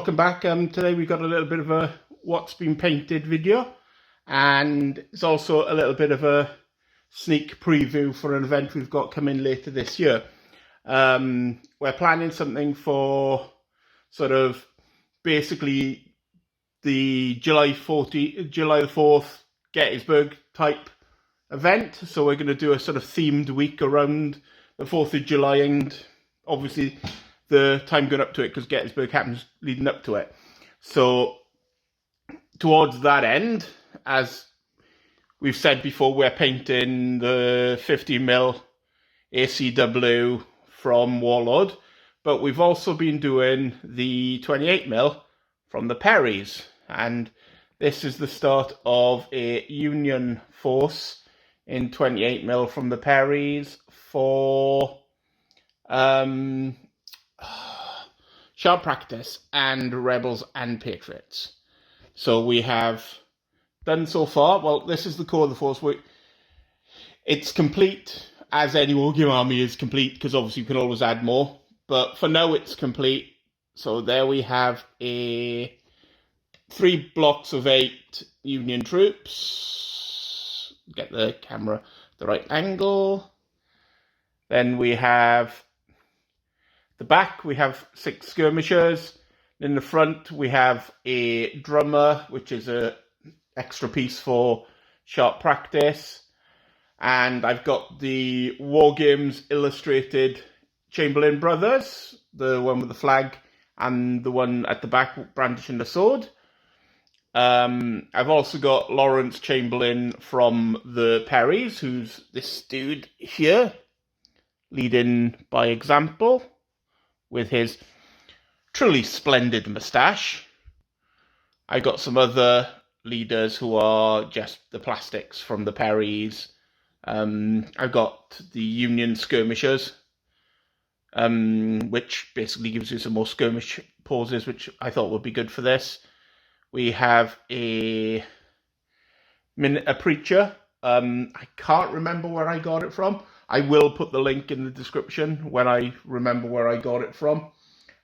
welcome back. Today we've got a little bit of a what's been painted video, and it's also a little bit of a sneak preview for an event we've got coming later this year. We're planning something for sort of basically the July the 4th Gettysburg type event. So we're going to do a sort of themed week around the 4th of July and obviously the time going up to it, because Gettysburg happens leading up to it. So towards that end, as we've said before, we're painting the 50mm ACW from Warlord, but we've also been doing the 28mm from the Perrys, and this is the start of a Union force in 28mm from the Perrys for sharp practice and Rebels and Patriots. So we have done so far, well, this is the core of the force. It's complete, as any wargame army is complete, because obviously you can always add more, but for now it's complete. So there we have 3 blocks of 8 Union troops. Get the camera the right angle. Then we have the back, we have 6 skirmishers. In the front, we have a drummer, which is an extra piece for sharp practice. And I've got the Wargames Illustrated Chamberlain brothers, the one with the flag and the one at the back brandishing the sword. I've also got Lawrence Chamberlain from the Perrys, who's this dude here, leading by example, with his truly splendid moustache. I got some other leaders who are just the plastics from the Perrys. I've got the Union skirmishers, which basically gives you some more skirmish poses, which I thought would be good for this. We have a preacher. I can't remember where I got it from. I will put the link in the description when I remember where I got it from.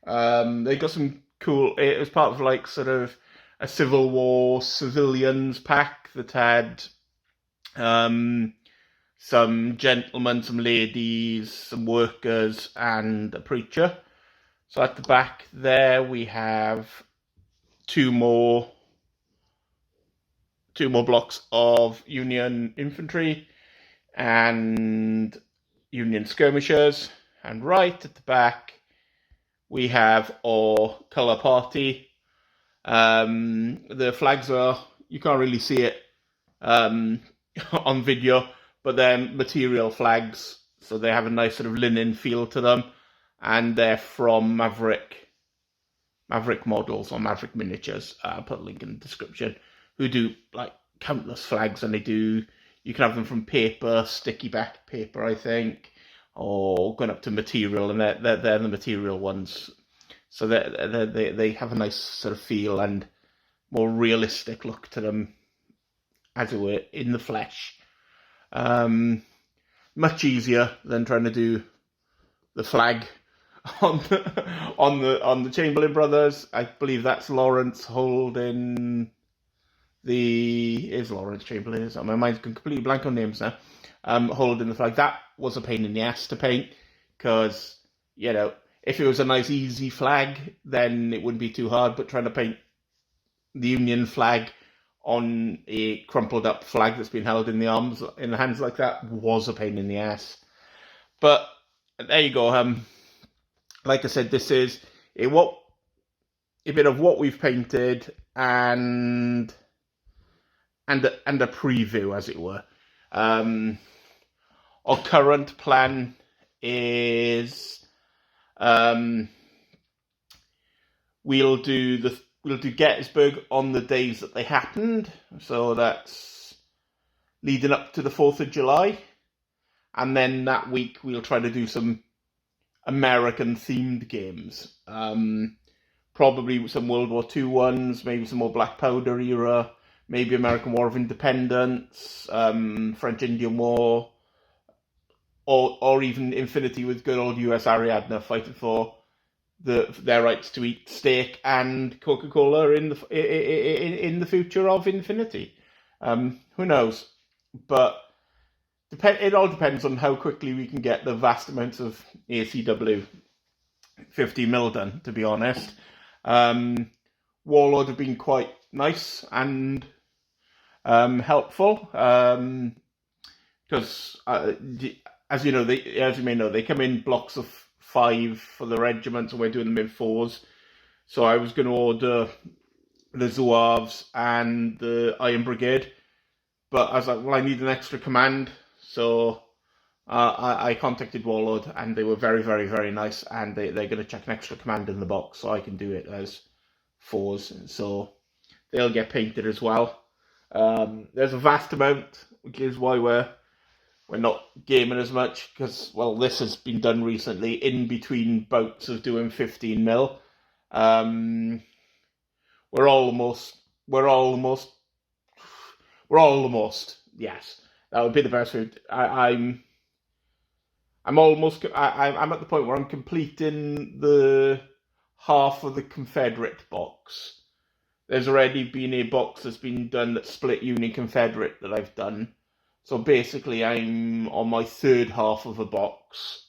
They got some cool, it was part of like sort of a Civil War civilians pack that had some gentlemen, some ladies, some workers, and a preacher. So at the back there we have two more blocks of Union infantry and Union skirmishers, and right at the back we have our colour party. The flags are, you can't really see it on video, but they're material flags, so they have a nice sort of linen feel to them, and they're from Maverick models or Maverick miniatures. I'll put a link in the description, who do like countless flags, and you can have them from paper, sticky back paper, I think, or going up to material, and they're the material ones. So they have a nice sort of feel and more realistic look to them, as it were, in the flesh. Much easier than trying to do the flag on the Chamberlain brothers. I believe that's Lawrence holding is Lawrence Chamberlain, is that? My mind's gone completely blank on names now. Holding the flag. That was a pain in the ass to paint, because, you know, if it was a nice easy flag, then it wouldn't be too hard, but trying to paint the Union flag on a crumpled up flag that's been held in the hands like that was a pain in the ass. But there you go. Like I said, this is a bit of what we've painted and a preview, as it were. Our current plan is we'll do Gettysburg on the days that they happened, so that's leading up to the 4th of July, and then that week we'll try to do some American themed games, probably some World War II ones, maybe some more Black Powder era, maybe American War of Independence, French Indian War, or even Infinity with good old US Ariadne fighting for their rights to eat steak and Coca-Cola in the future of Infinity. Who knows? But it all depends on how quickly we can get the vast amounts of ACW 50 mil done, to be honest. Warlord have been quite nice and helpful, because as you may know, they come in blocks of 5 for the regiments, and we're doing them in 4s. So I was going to order the Zouaves and the Iron Brigade, but I was like, well, I need an extra command, so I contacted Warlord, and they were very, very, very nice, and they're going to check an extra command in the box, so I can do it as 4s, so they'll get painted as well. There's a vast amount, which is why we're not gaming as much, because, well, this has been done recently in between bouts of doing 15 mil. We're almost, yes, that would be the best way. I'm at the point where I'm completing the half of the Confederate box. There's already been a box that's been done that's split Union Confederate that I've done. So basically I'm on my third half of a box.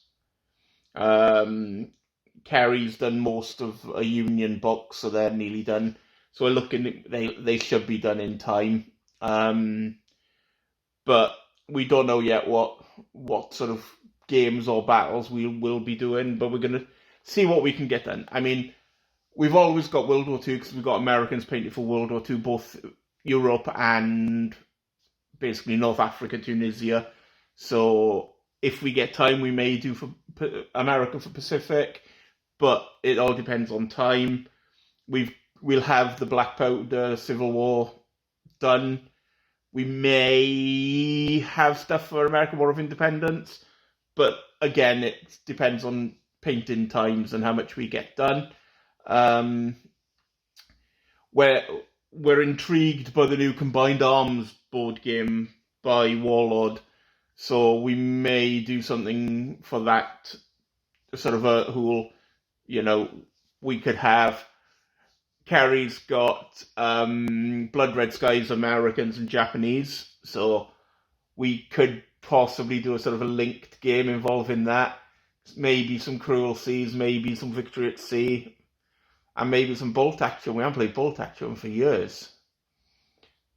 Kerry's done most of a Union box, so they're nearly done. So we're looking, they should be done in time. But we don't know yet what sort of games or battles we will be doing, but we're going to see what we can get done. I mean, we've always got World War II, because we've got Americans painted for World War II, both Europe and basically North Africa, Tunisia. So if we get time, we may do for America for Pacific, but it all depends on time. We'll have the Black Powder Civil War done. We may have stuff for American War of Independence, but again, it depends on painting times and how much we get done. We're intrigued by the new Combined Arms board game by Warlord, so we may do something for that, sort of a whole, we could have. Kerry's got Blood Red Skies, Americans and Japanese, so we could possibly do a sort of a linked game involving that. Maybe some Cruel Seas, maybe some Victory at Sea, and maybe some Bolt Action. We haven't played Bolt Action for years,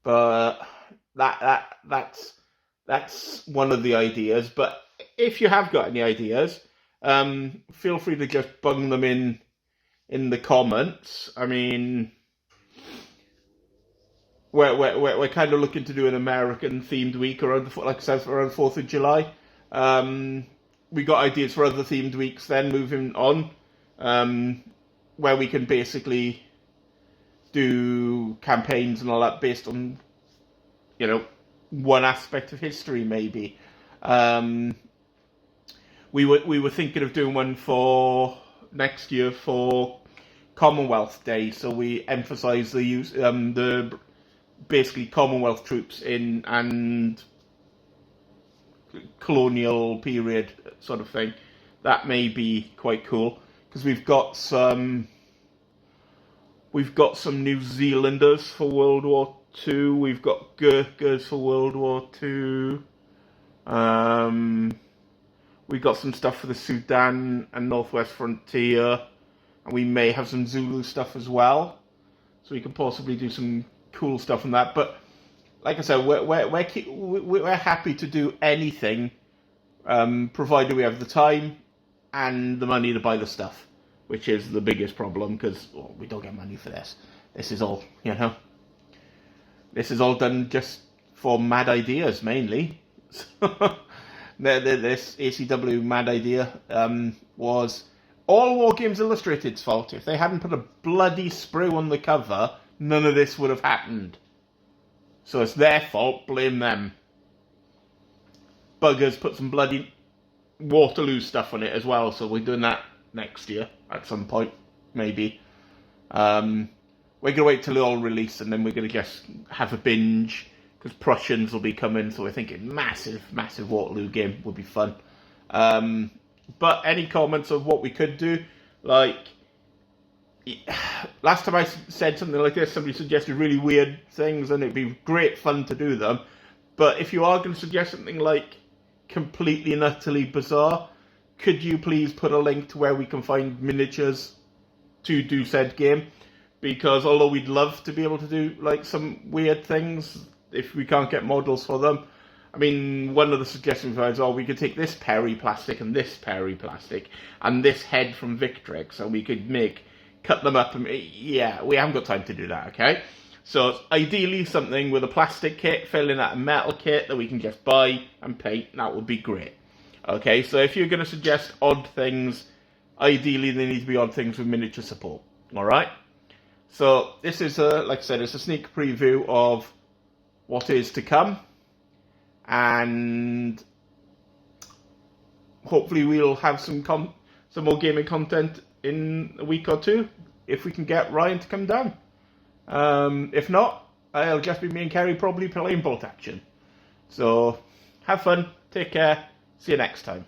but that's one of the ideas. But if you have got any ideas, feel free to just bung them in the comments. I mean, we're kind of looking to do an American themed week around around the 4th of July. We got ideas for other themed weeks then moving on, where we can basically do campaigns and all that based on, one aspect of history maybe. We were thinking of doing one for next year for Commonwealth Day, so we emphasise the use the basically Commonwealth troops in and colonial period sort of thing. That may be quite cool, because we've got some New Zealanders for World War II. We've got Gurkhas for World War II. We've got some stuff for the Sudan and Northwest Frontier, and we may have some Zulu stuff as well. So we can possibly do some cool stuff on that. But like I said, we're happy to do anything, provided we have the time and the money to buy the stuff, which is the biggest problem, because we don't get money for this. This is all, this is all done just for mad ideas mainly. This ACW mad idea was all War Games Illustrated's fault. If they hadn't put a bloody sprue on the cover, none of this would have happened. So it's their fault, blame them. Buggers put some bloody Waterloo stuff on it as well, so we're doing that next year at some point, maybe. We're going to wait till they all release, and then we're going to just have a binge, because Prussians will be coming, so we're thinking massive Waterloo game would be fun. But any comments of what we could do, like last time I said something like this, somebody suggested really weird things, and it'd be great fun to do them. But if you are going to suggest something like completely and utterly bizarre, could you please put a link to where we can find miniatures to do said game? Because although we'd love to be able to do like some weird things, if we can't get models for them, I mean, one of the suggestions was, oh, we could take this Perry plastic and this Perry plastic and this head from Victrix, and we could cut them up. And yeah, we haven't got time to do that, okay? So ideally something with a plastic kit, filling out a metal kit that we can just buy and paint, that would be great. Okay, so if you're going to suggest odd things, ideally they need to be odd things with miniature support, alright? So this is, like I said, it's a sneak preview of what is to come. And hopefully we'll have some more gaming content in a week or two, if we can get Ryan to come down. If not, it'll just be me and Kerry probably playing bolt action. So have fun, take care, see you next time.